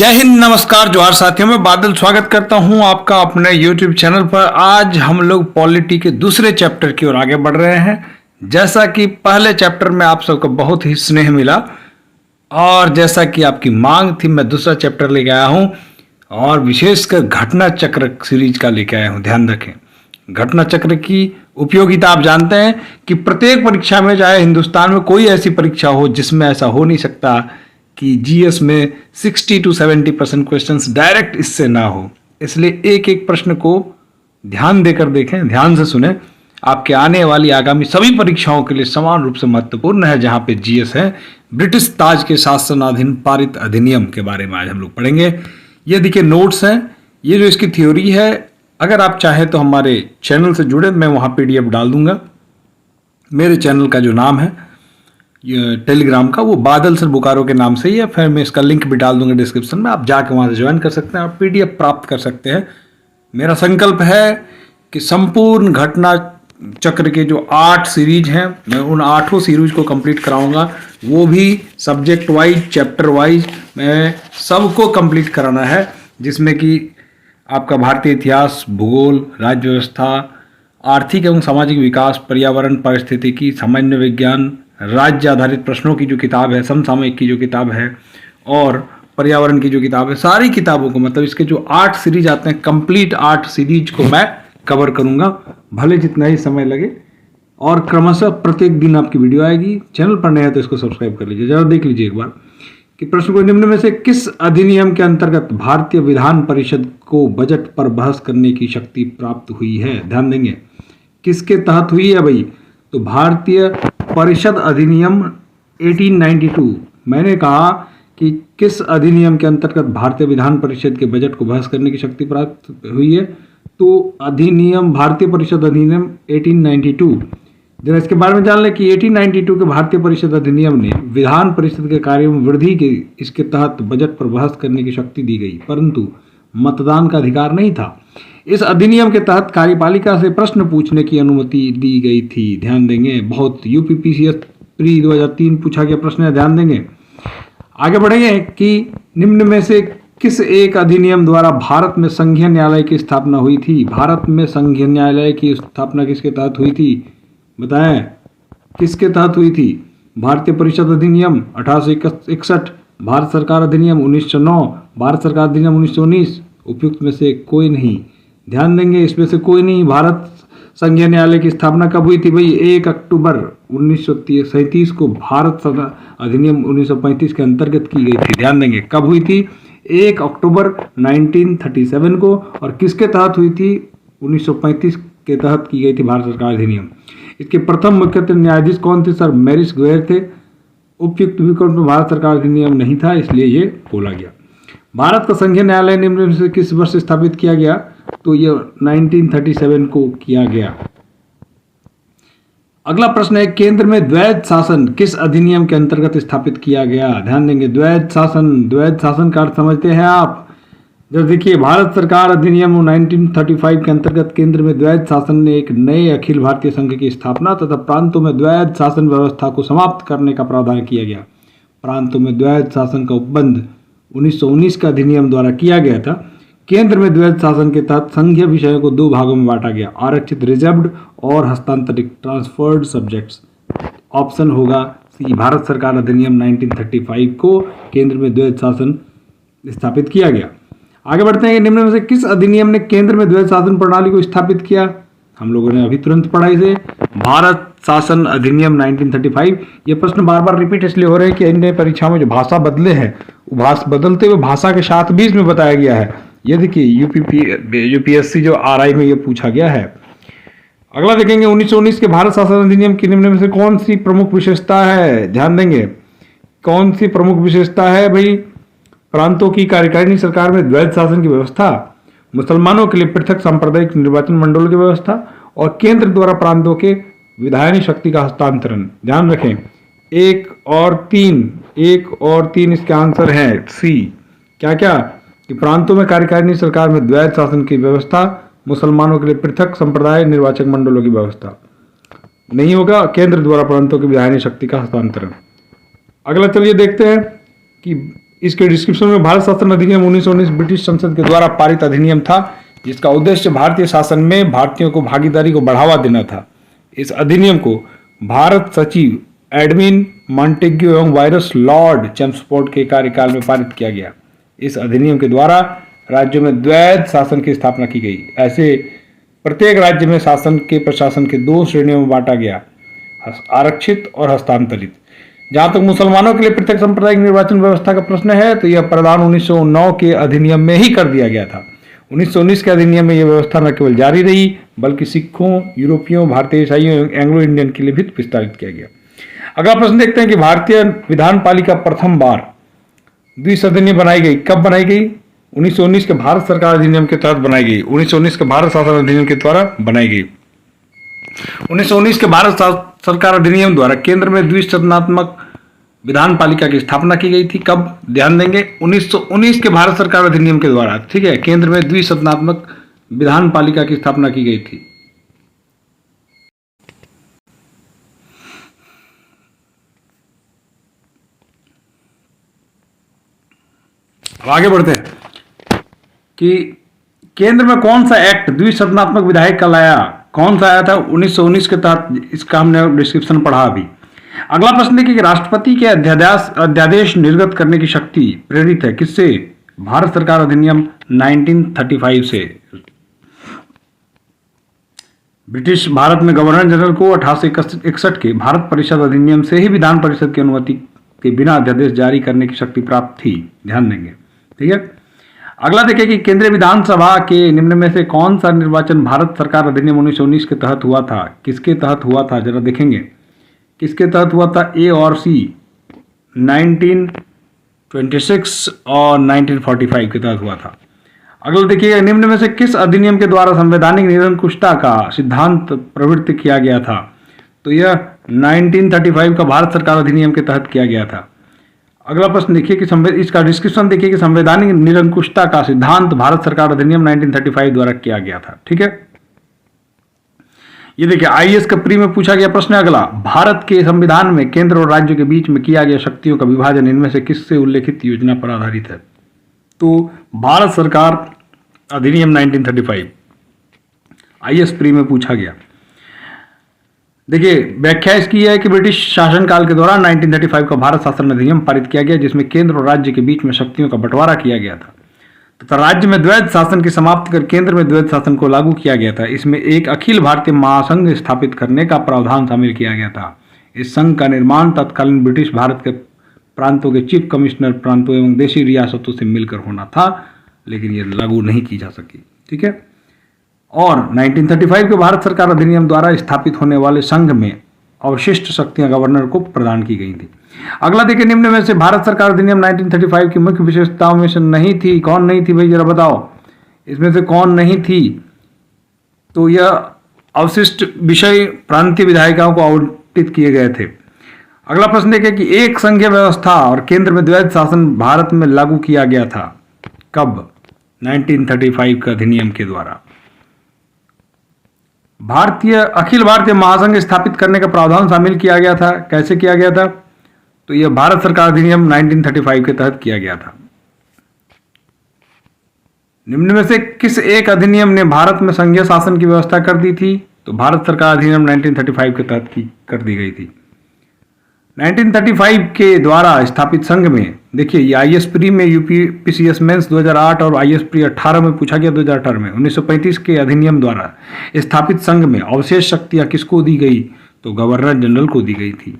जय हिंद, नमस्कार, जोहार साथियों। मैं बादल स्वागत करता हूं आपका अपने YouTube चैनल पर। आज हम लोग पॉलिटी के दूसरे चैप्टर की ओर आगे बढ़ रहे हैं। जैसा कि पहले चैप्टर में आप सबको बहुत ही स्नेह मिला और जैसा कि आपकी मांग थी, मैं दूसरा चैप्टर लेके आया हूं और विशेषकर घटना चक्र सीरीज का लेके आया हूं। ध्यान रखें, घटना चक्र की उपयोगिता आप जानते हैं कि प्रत्येक परीक्षा में, चाहे हिंदुस्तान में कोई ऐसी परीक्षा हो जिसमें ऐसा हो नहीं सकता कि जीएस में 60 to 70% क्वेश्चंस डायरेक्ट इससे ना हो। इसलिए एक एक प्रश्न को ध्यान देकर देखें, ध्यान से सुने। आपके आने वाली आगामी सभी परीक्षाओं के लिए समान रूप से महत्वपूर्ण है। जहां पे जीएस है, ब्रिटिश ताज के शासनाधीन पारित अधिनियम के बारे में आज हम लोग पढ़ेंगे। ये देखिए नोट्स हैं, ये जो इसकी थ्योरी है। अगर आप चाहें तो हमारे चैनल से जुड़े, मैं वहां पीडीएफ डाल दूंगा। मेरे चैनल का जो नाम है टेलीग्राम का, वो बादल सर बोकारो के नाम से ही है। फिर मैं इसका लिंक भी डाल दूंगा डिस्क्रिप्शन में, आप जाके वहां से ज्वाइन कर सकते हैं और पीडीएफ प्राप्त कर सकते हैं। मेरा संकल्प है कि संपूर्ण घटना चक्र के जो 8 सीरीज हैं, मैं उन 8 सीरीज को कंप्लीट कराऊंगा। वो भी सब्जेक्ट वाइज, चैप्टर वाइज, मैं सबको कंप्लीट कराना है। जिसमें कि आपका भारतीय इतिहास, भूगोल, राज्य व्यवस्था, आर्थिक एवं सामाजिक विकास, पर्यावरण, पारिस्थितिकी, सामान्य विज्ञान, राज्य आधारित प्रश्नों की जो किताब है, समसामयिक की जो किताब है और पर्यावरण की जो किताब है, सारी किताबों को, मतलब इसके जो 8 सीरीज आते हैं, कंप्लीट 8 सीरीज को मैं कवर करूंगा, भले जितना ही समय लगे। और क्रमशः प्रत्येक दिन आपकी वीडियो आएगी। चैनल पर नया है तो इसको सब्सक्राइब कर लीजिए। जरा देख लीजिए एक बार कि प्रश्न को निम्न में से किस अधिनियम के अंतर्गत भारतीय विधान परिषद को बजट पर बहस करने की शक्ति प्राप्त हुई है। ध्यान देंगे, किसके तहत हुई है भाई? तो भारतीय परिषद अधिनियम 1892। मैंने कहा कि किस अधिनियम के अंतर्गत भारतीय विधान परिषद के बजट को बहस करने की शक्ति प्राप्त हुई है? तो अधिनियम, भारतीय परिषद अधिनियम 1892। जरा इसके बारे में जान लें कि 1892 के भारतीय परिषद अधिनियम ने विधान परिषद के कार्यों में वृद्धि के इसके तहत बजट पर बहस करने की शक्ति दी गई, परंतु मतदान का अधिकार नहीं था। इस अधिनियम के तहत कार्यपालिका से प्रश्न पूछने की अनुमति दी गई थी। ध्यान देंगे, बहुत यूपीपीसीएस प्री 2003 पूछा गया प्रश्न है। ध्यान देंगे, आगे बढ़ेंगे कि निम्न में से किस एक अधिनियम द्वारा भारत में संघीय न्यायालय की स्थापना हुई थी? भारत में संघीय न्यायालय की स्थापना किसके तहत हुई थी? बताएं, किसके तहत हुई थी? भारतीय परिषद अधिनियम 1861, भारत सरकार अधिनियम 1909, भारत सरकार अधिनियम 1919, उपयुक्त में से कोई नहीं। ध्यान देंगे, इसमें से कोई नहीं। भारत संघीय न्यायालय की स्थापना कब हुई थी भाई? 1 अक्टूबर 1937 को भारत अधिनियम 1935 के अंतर्गत की गई थी। ध्यान देंगे, कब हुई थी? 1 अक्टूबर 1937 को। और किसके तहत हुई थी? 1935 के तहत की गई थी भारत सरकार अधिनियम। इसके प्रथम मुख्य न्यायाधीश कौन थे? सर मैरिस गोयर थे। उपयुक्त विकल्प में भारत सरकार अधिनियम नहीं था, इसलिए ये बोला गया। भारत का संघीय न्यायालय निम्न में से किस वर्ष स्थापित किया गया? तो ये 1937 को किया गया। अगला प्रश्न है, केंद्र में द्वैध शासन किस अधिनियम के अंतर्गत स्थापित किया गया? ध्यान देंगे, द्वैध शासन का अर्थ समझते हैं आप? जब देखिए, भारत सरकार अधिनियम 1935 के अंतर्गत केंद्र में द्वैध शासन ने एक नए अखिल भारतीय संघ की स्थापना तथा प्रांतों में द्वैध शासन व्यवस्था को समाप्त करने का प्रावधान किया गया। प्रांतों में द्वैध शासन का उपबंध 1919 का अधिनियम द्वारा किया गया था। केंद्र में द्वैध शासन के तहत संघीय विषयों को 2 भागों में बांटा गया, आरक्षित रिजर्व्ड और हस्तांतरित ट्रांसफर्ड सब्जेक्ट्स। ऑप्शन होगा सी, भारत सरकार अधिनियम 1935 को केंद्र में द्वैध शासन स्थापित किया गया। आगे बढ़ते हैं, निम्न में से किस अधिनियम ने केंद्र में द्वैध शासन प्रणाली को स्थापित किया? हम लोगों ने अभी तुरंत पढ़ा इसे, भारत शासन अधिनियम 1935। ये प्रश्न बार बार रिपीट इसलिए हो रहे हैं कि इन परीक्षाओं में जो भाषा बदले हैं, बदलते हुए भाषा के साथ भी इसमें बताया गया है। ये देखिए, यूपीएससी जो आरआई में ये पूछा गया है। अगला देखेंगे, 1919 के भारत शासन अधिनियम की निम्न में से कौन सी प्रमुख विशेषता है? ध्यान देंगे, कौन सी प्रमुख विशेषता है भाई? प्रांतों की कार्यकारिणी सरकार में द्वैध शासन की व्यवस्था, मुसलमानों के लिए पृथक सांप्रदायिक निर्वाचन मंडलों की व्यवस्था और केंद्र द्वारा प्रांतों के विधायनी शक्ति का हस्तांतरण। ध्यान रखें, 1 और 3 इसके आंसर हैं सी। क्या क्या? कि प्रांतों में कार्यकारिणी सरकार में द्वैध शासन की व्यवस्था, मुसलमानों के लिए पृथक संप्रदाय निर्वाचक मंडलों की व्यवस्था। नहीं होगा, केंद्र द्वारा प्रांतों की विधायनी शक्ति का हस्तांतरण। अगला चलिए देखते हैं कि इसके डिस्क्रिप्शन में भारत शासन अधिनियम 1919 ब्रिटिश संसद के द्वारा पारित अधिनियम था, जिसका उद्देश्य भारतीय शासन में भारतीयों को भागीदारी को बढ़ावा देना था। इस अधिनियम को भारत सचिव एडविन मॉन्टेग्यू एवं वायरस लॉर्ड चेम्सफोर्ड के कार्यकाल में पारित किया गया। इस अधिनियम के द्वारा राज्यों में द्वैध शासन की स्थापना की गई। ऐसे प्रत्येक राज्य में शासन के प्रशासन के 2 श्रेणियों में बांटा गया, आरक्षित और हस्तांतरित। जहां तक मुसलमानों के लिए पृथक सांप्रदायिक निर्वाचन व्यवस्था का प्रश्न है, तो यह प्रावधान 1909 के अधिनियम में ही कर दिया गया था। 1919 के अधिनियम में यह व्यवस्था न केवल जारी रही, बल्कि सिखों, यूरोपियों, भारतीय ईसाइयों एवं एंग्लो इंडियन के लिए भी विस्तारित किया गया। अगला प्रश्न देखते हैं कि भारतीय विधान पालिका प्रथम बार द्विसदनीय बनाई गई। कब बनाई गई? 1919 के भारत सरकार अधिनियम के तहत बनाई गई। 1919 के भारत शासन अधिनियम के द्वारा बनाई गई। 1919 के भारत सरकार अधिनियम द्वारा केंद्र में द्विसदनात्मक विधान पालिका की स्थापना की गई थी। कब? ध्यान देंगे, 1919 के भारत सरकार अधिनियम के द्वारा, ठीक है, केंद्र में द्विसदनात्मक विधान पालिका की स्थापना की गई थी। अब आगे बढ़ते हैं कि केंद्र में कौन सा एक्ट द्विसदनात्मक विधायक का लाया। कौन सा आया था? 1919 के तहत। इसका हमने डिस्क्रिप्शन पढ़ा अभी। अगला प्रश्न देखिए कि राष्ट्रपति के अध्यादेश निर्गत करने की शक्ति प्रेरित है किससे? भारत सरकार अधिनियम 1935 से। ब्रिटिश भारत में गवर्नर जनरल को 1861 के भारत परिषद अधिनियम से ही विधान परिषद की अनुमति के बिना अध्यादेश जारी करने की शक्ति प्राप्त थी। ध्यान देंगे, ठीक है। अगला देखिए कि केंद्रीय विधानसभा के निम्न में से कौन सा निर्वाचन भारत सरकार अधिनियम 1919 के तहत हुआ था? किसके तहत हुआ था, जरा देखेंगे किसके तहत हुआ था। ए और सी 1926 और 1945 के तहत हुआ था। अगला देखिए निम्न में से किस अधिनियम के द्वारा संवैधानिक निरंकुशता का सिद्धांत प्रवृत्त किया गया था? तो यह 1935 का भारत सरकार अधिनियम के तहत किया गया था। अगला प्रश्न देखिए कि इसका डिस्क्रिप्शन देखिए कि संवैधानिक निरंकुशता का सिद्धांत भारत सरकार अधिनियम 1935 द्वारा किया गया था, ठीक है। ये देखिए आईएएस का प्री में पूछा गया प्रश्न। अगला, भारत के संविधान में केंद्र और राज्यों के बीच में किया गया शक्तियों का विभाजन इनमें से किससे उल्लेखित योजना पर आधारित है? तो भारत सरकार अधिनियम 1935 आईएएस प्री में पूछा गया। देखिए व्याख्या इसकी है कि ब्रिटिश शासनकाल के दौरान 1935 का भारत शासन अधिनियम पारित किया गया, जिसमें केंद्र और राज्य के बीच में शक्तियों का बंटवारा किया गया था तथा राज्य में द्वैध शासन की समाप्ति कर केंद्र में द्वैध शासन को लागू किया गया था। इसमें एक अखिल भारतीय महासंघ स्थापित करने का प्रावधान शामिल किया गया था। इस संघ का निर्माण तत्कालीन ब्रिटिश भारत के प्रांतों के चीफ कमिश्नर प्रांतों एवं देशी रियासतों से मिलकर होना था, लेकिन यह लागू नहीं की जा सकी, ठीक है। और 1935 के भारत सरकार अधिनियम द्वारा स्थापित होने वाले संघ में अवशिष्ट शक्तियां गवर्नर को प्रदान की गई थी। अगला देखिए निम्न में से भारत सरकार अधिनियम 1935 की मुख्य विशेषताओं में से नहीं थी। कौन नहीं थी भाई, जरा बताओ इसमें से कौन नहीं थी? तो यह अवशिष्ट विषय प्रांतीय विधायिकाओं को आवंटित किए गए थे। अगला प्रश्न देखिए कि एक संघीय व्यवस्था और केंद्र में द्वैध शासन भारत में लागू किया गया था। कब? 1935 के अधिनियम के द्वारा। अखिल भारतीय महासंघ स्थापित करने का प्रावधान शामिल किया गया था। कैसे किया गया था? तो यह भारत सरकार अधिनियम 1935 के तहत किया गया था। निम्न में से किस एक अधिनियम ने भारत में संघीय शासन की व्यवस्था कर दी थी? तो भारत सरकार अधिनियम 1935 के तहत कर दी गई थी। 1935 के द्वारा स्थापित संघ में देखिए ये आईएएस प्री में यूपीपीसीएस मेंस 2008 और आईएएस प्री 18 में पूछा गया 2018 में। 1935 के अधिनियम द्वारा स्थापित संघ में अवशेष शक्तियां किसको दी गई? तो गवर्नर जनरल को दी गई थी।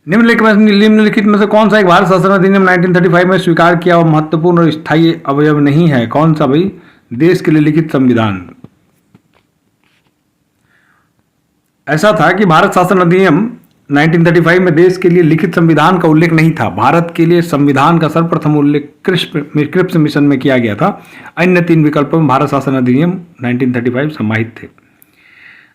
निम्नलिखित में से कौन सा एक भारत शासन अधिनियम 1935 में स्वीकार किया और महत्वपूर्ण और स्थायी अवयव नहीं है? कौन सा भाई? देश के लिए लिखित संविधान। ऐसा था कि भारत शासन अधिनियम 1935 में देश के लिए लिखित संविधान का उल्लेख नहीं था। भारत के लिए संविधान का सर्वप्रथम उल्लेख क्रिप्स मिशन में किया गया था। अन्य 3 विकल्पों में भारत शासन अधिनियम 1935 समाहित थे।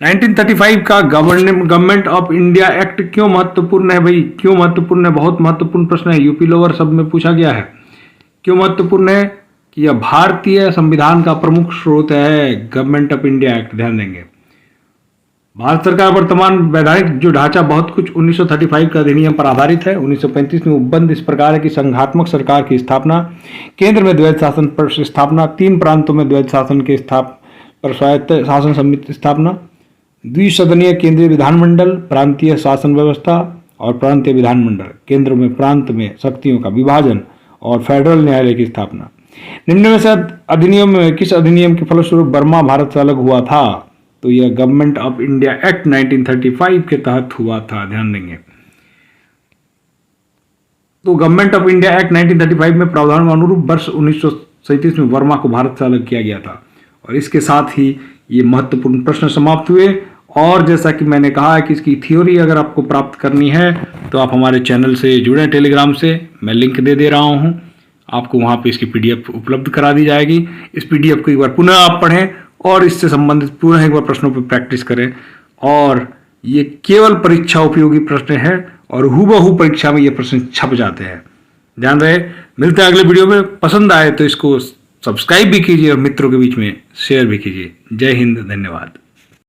1935 का गवर्नमेंट ऑफ इंडिया एक्ट क्यों महत्वपूर्ण है भाई? क्यों महत्वपूर्ण है? बहुत महत्वपूर्ण प्रश्न है, यूपी लोअर सब में पूछा गया है। क्यों महत्वपूर्ण है? कि यह भारतीय संविधान का प्रमुख स्रोत है, गवर्नमेंट ऑफ इंडिया एक्ट। ध्यान देंगे भारत सरकार वर्तमान वैधानिक जो ढांचा बहुत कुछ 1935 का अधिनियम पर आधारित है। 1935 में उपबंध इस प्रकार है कि संघात्मक सरकार की स्थापना, केंद्र में द्वैध शासन पर स्थापना, 3 प्रांतों में द्वैध शासन के पर स्वायत्त शासन समिति स्थापना, द्विसदनीय केंद्रीय विधानमंडल, प्रांतीय शासन व्यवस्था और प्रांतीय विधानमंडल, केंद्र में प्रांत में शक्तियों का विभाजन और फेडरल न्यायालय की स्थापना। निम्न में से अधिनियम में किस अधिनियम के फलस्वरूप बर्मा भारत से अलग हुआ था? तो यह गवर्नमेंट ऑफ इंडिया एक्ट 1935 के तहत हुआ था, ध्यान देंगे। तो गवर्नमेंट ऑफ इंडिया एक्ट 1935 में प्रावधान के अनुरूप वर्ष 1937 में बर्मा को भारत से अलग किया गया था। और इसके साथ ही ये महत्वपूर्ण प्रश्न समाप्त हुए। और जैसा कि मैंने कहा है कि इसकी थ्योरी अगर आपको प्राप्त करनी है तो आप हमारे चैनल से जुड़े, टेलीग्राम से, मैं लिंक दे रहा हूँ, आपको वहाँ पे इसकी PDF उपलब्ध करा दी जाएगी। इस PDF को एक बार पुनः आप पढ़ें और इससे संबंधित पुनः एक बार प्रश्नों पर प्रैक्टिस करें। और ये केवल परीक्षा उपयोगी प्रश्न है और हूबहू परीक्षा में ये प्रश्न छप जाते हैं, ध्यान रहे। मिलते हैं अगले वीडियो में। पसंद आए तो इसको सब्सक्राइब भी कीजिए और मित्रों के बीच में शेयर भी कीजिए। जय हिंद, धन्यवाद।